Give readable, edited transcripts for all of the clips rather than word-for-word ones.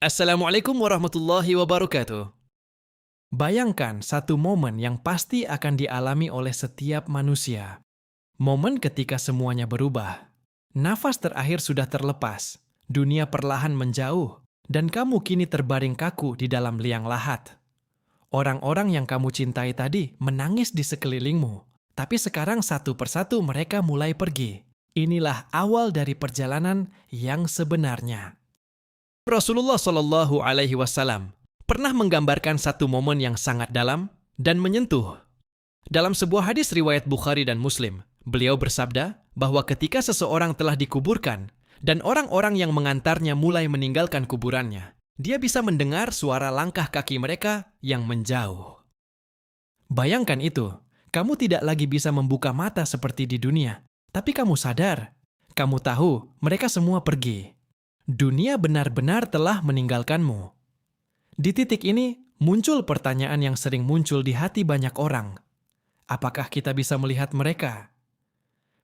Assalamualaikum warahmatullahi wabarakatuh. Bayangkan satu momen yang pasti akan dialami oleh setiap manusia. Momen ketika semuanya berubah. Nafas terakhir sudah terlepas, dunia perlahan menjauh, dan kamu kini terbaring kaku di dalam liang lahat. Orang-orang yang kamu cintai tadi menangis di sekelilingmu, tapi sekarang satu persatu mereka mulai pergi. Inilah awal dari perjalanan yang sebenarnya. Rasulullah Shallallahu Alaihi Wasallam pernah menggambarkan satu momen yang sangat dalam dan menyentuh. Dalam sebuah hadis riwayat Bukhari dan Muslim, beliau bersabda bahwa ketika seseorang telah dikuburkan dan orang-orang yang mengantarnya mulai meninggalkan kuburannya, dia bisa mendengar suara langkah kaki mereka yang menjauh. Bayangkan itu, kamu tidak lagi bisa membuka mata seperti di dunia, tapi kamu sadar, kamu tahu mereka semua pergi. Dunia benar-benar telah meninggalkanmu. Di titik ini, muncul pertanyaan yang sering muncul di hati banyak orang. Apakah kita bisa melihat mereka?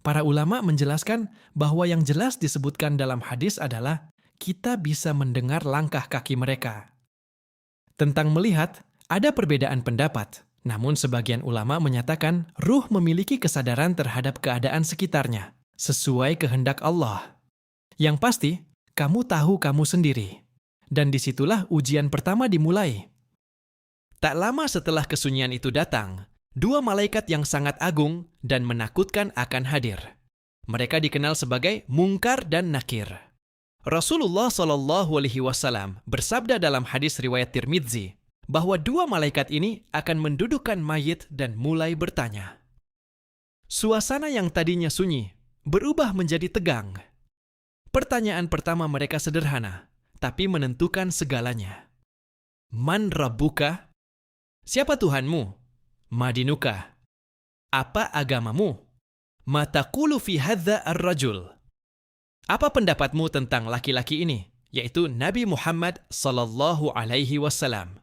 Para ulama menjelaskan bahwa yang jelas disebutkan dalam hadis adalah kita bisa mendengar langkah kaki mereka. Tentang melihat, ada perbedaan pendapat. Namun sebagian ulama menyatakan ruh memiliki kesadaran terhadap keadaan sekitarnya, sesuai kehendak Allah. Yang pasti, kamu tahu kamu sendiri. Dan disitulah ujian pertama dimulai. Tak lama setelah kesunyian itu datang, dua malaikat yang sangat agung dan menakutkan akan hadir. Mereka dikenal sebagai Munkar dan Nakir. Rasulullah Shallallahu Alaihi Wasallam bersabda dalam hadis riwayat Tirmidzi bahwa dua malaikat ini akan mendudukkan mayit dan mulai bertanya. Suasana yang tadinya sunyi berubah menjadi tegang. Pertanyaan pertama mereka sederhana, tapi menentukan segalanya. Man Rabbuka? Siapa Tuhanmu? Madinuka? Apa agamamu? Ma taqulu fi hadza ar-rajul? Apa pendapatmu tentang laki-laki ini, yaitu Nabi Muhammad sallallahu alaihi wasallam?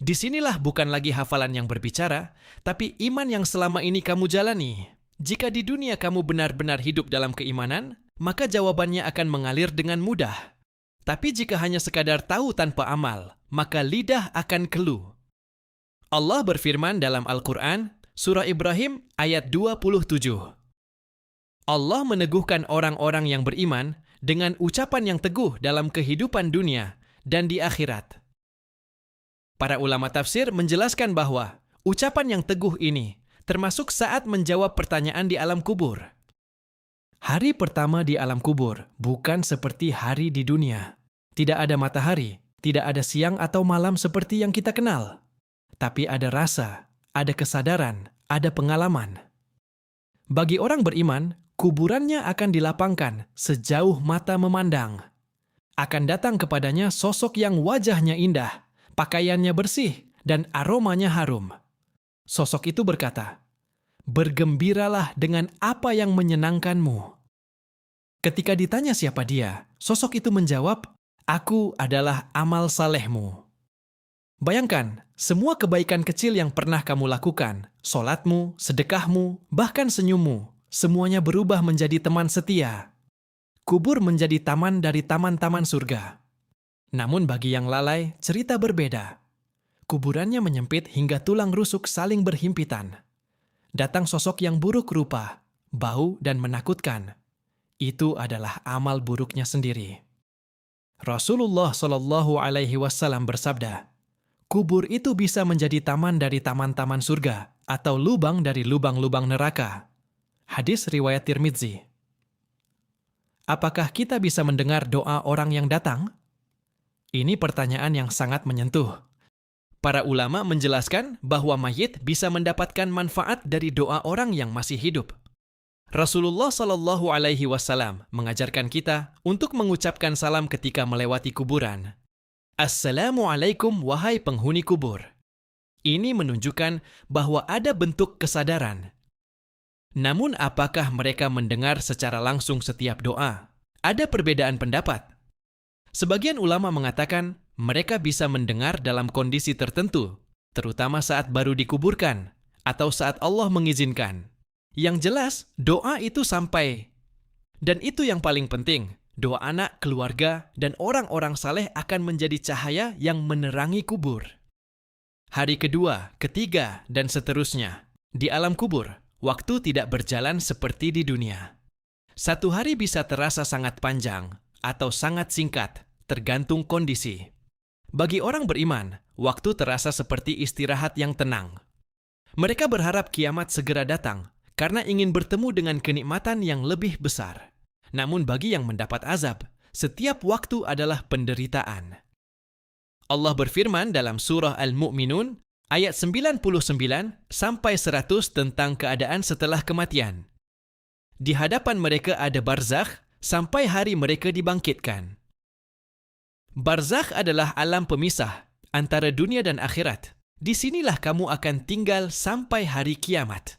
Disinilah bukan lagi hafalan yang berbicara, tapi iman yang selama ini kamu jalani. Jika di dunia kamu benar-benar hidup dalam keimanan, maka jawabannya akan mengalir dengan mudah. Tapi jika hanya sekadar tahu tanpa amal, maka lidah akan keluh. Allah berfirman dalam Al-Quran, Surah Ibrahim ayat 27. Allah meneguhkan orang-orang yang beriman dengan ucapan yang teguh dalam kehidupan dunia dan di akhirat. Para ulama tafsir menjelaskan bahwa ucapan yang teguh ini termasuk saat menjawab pertanyaan di alam kubur. Hari pertama di alam kubur bukan seperti hari di dunia. Tidak ada matahari, tidak ada siang atau malam seperti yang kita kenal. Tapi ada rasa, ada kesadaran, ada pengalaman. Bagi orang beriman, kuburannya akan dilapangkan sejauh mata memandang. Akan datang kepadanya sosok yang wajahnya indah, pakaiannya bersih, dan aromanya harum. Sosok itu berkata, "Bergembiralah dengan apa yang menyenangkanmu." Ketika ditanya siapa dia, sosok itu menjawab, "Aku adalah amal salehmu." Bayangkan, semua kebaikan kecil yang pernah kamu lakukan, solatmu, sedekahmu, bahkan senyummu, semuanya berubah menjadi teman setia. Kubur menjadi taman dari taman-taman surga. Namun bagi yang lalai, cerita berbeda. Kuburannya menyempit hingga tulang rusuk saling berhimpitan. Datang sosok yang buruk rupa, bau dan menakutkan. Itu adalah amal buruknya sendiri. Rasulullah Shallallahu Alaihi Wasallam bersabda, kubur itu bisa menjadi taman dari taman-taman surga atau lubang dari lubang-lubang neraka. Hadis riwayat Tirmidzi. Apakah kita bisa mendengar doa orang yang datang? Ini pertanyaan yang sangat menyentuh. Para ulama menjelaskan bahwa mayit bisa mendapatkan manfaat dari doa orang yang masih hidup. Rasulullah Shallallahu Alaihi Wasallam mengajarkan kita untuk mengucapkan salam ketika melewati kuburan. Assalamualaikum wahai penghuni kubur. Ini menunjukkan bahwa ada bentuk kesadaran. Namun apakah mereka mendengar secara langsung setiap doa? Ada perbedaan pendapat. Sebagian ulama mengatakan mereka bisa mendengar dalam kondisi tertentu, terutama saat baru dikuburkan atau saat Allah mengizinkan. Yang jelas, doa itu sampai. Dan itu yang paling penting, doa anak, keluarga, dan orang-orang saleh akan menjadi cahaya yang menerangi kubur. Hari kedua, ketiga, dan seterusnya. Di alam kubur, waktu tidak berjalan seperti di dunia. Satu hari bisa terasa sangat panjang atau sangat singkat, tergantung kondisi. Bagi orang beriman, waktu terasa seperti istirahat yang tenang. Mereka berharap kiamat segera datang karena ingin bertemu dengan kenikmatan yang lebih besar. Namun bagi yang mendapat azab, setiap waktu adalah penderitaan. Allah berfirman dalam surah Al-Mu'minun ayat 99 sampai 100 tentang keadaan setelah kematian. Di hadapan mereka ada barzakh sampai hari mereka dibangkitkan. Barzakh adalah alam pemisah antara dunia dan akhirat. Disinilah kamu akan tinggal sampai hari kiamat.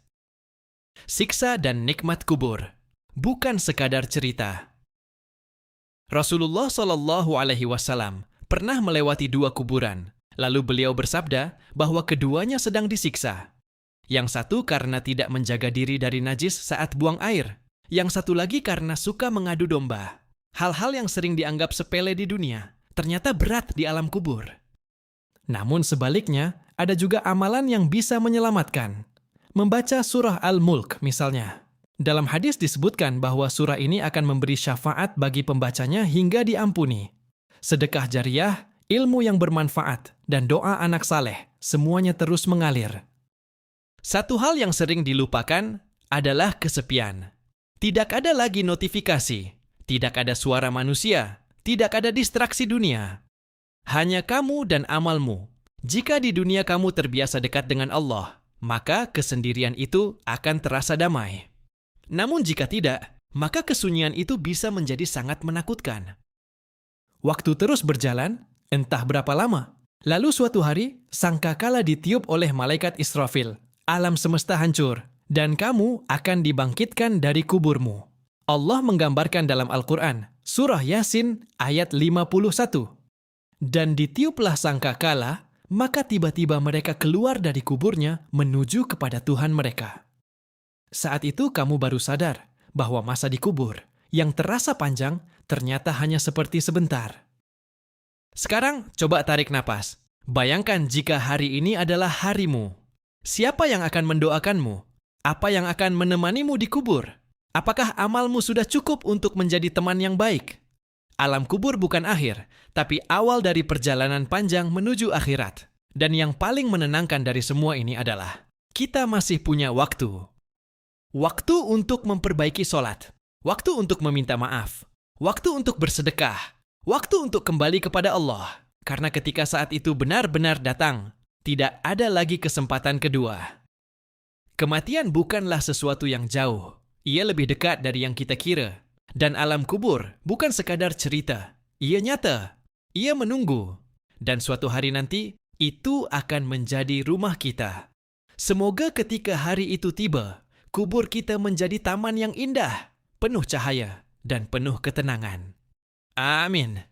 Siksa dan nikmat kubur bukan sekadar cerita. Rasulullah SAW pernah melewati 2 kuburan, lalu beliau bersabda bahwa keduanya sedang disiksa. Yang satu karena tidak menjaga diri dari najis saat buang air, yang satu lagi karena suka mengadu domba. Hal-hal yang sering dianggap sepele di dunia, ternyata berat di alam kubur. Namun sebaliknya, ada juga amalan yang bisa menyelamatkan. Membaca surah Al-Mulk misalnya. Dalam hadis disebutkan bahwa surah ini akan memberi syafaat bagi pembacanya hingga diampuni. Sedekah jariah, ilmu yang bermanfaat, dan doa anak saleh, semuanya terus mengalir. Satu hal yang sering dilupakan adalah kesepian. Tidak ada lagi notifikasi, tidak ada suara manusia, tidak ada distraksi dunia. Hanya kamu dan amalmu. Jika di dunia kamu terbiasa dekat dengan Allah, maka kesendirian itu akan terasa damai. Namun jika tidak, maka kesunyian itu bisa menjadi sangat menakutkan. Waktu terus berjalan, entah berapa lama. Lalu suatu hari, sangkakala ditiup oleh malaikat Israfil. Alam semesta hancur, dan kamu akan dibangkitkan dari kuburmu. Allah menggambarkan dalam Al-Quran, surah Yasin ayat 51. Dan ditiuplah sangkakala, maka tiba-tiba mereka keluar dari kuburnya menuju kepada Tuhan mereka. Saat itu kamu baru sadar bahwa masa di kubur yang terasa panjang ternyata hanya seperti sebentar. Sekarang coba tarik napas. Bayangkan jika hari ini adalah harimu. Siapa yang akan mendoakanmu? Apa yang akan menemanimu di kubur? Apakah amalmu sudah cukup untuk menjadi teman yang baik? Alam kubur bukan akhir, tapi awal dari perjalanan panjang menuju akhirat. Dan yang paling menenangkan dari semua ini adalah, kita masih punya waktu. Waktu untuk memperbaiki sholat, waktu untuk meminta maaf, waktu untuk bersedekah, waktu untuk kembali kepada Allah. Karena ketika saat itu benar-benar datang, tidak ada lagi kesempatan kedua. Kematian bukanlah sesuatu yang jauh. Ia lebih dekat dari yang kita kira. Dan alam kubur bukan sekadar cerita. Ia nyata. Ia menunggu. Dan suatu hari nanti, itu akan menjadi rumah kita. Semoga ketika hari itu tiba, kubur kita menjadi taman yang indah, penuh cahaya, dan penuh ketenangan. Amin.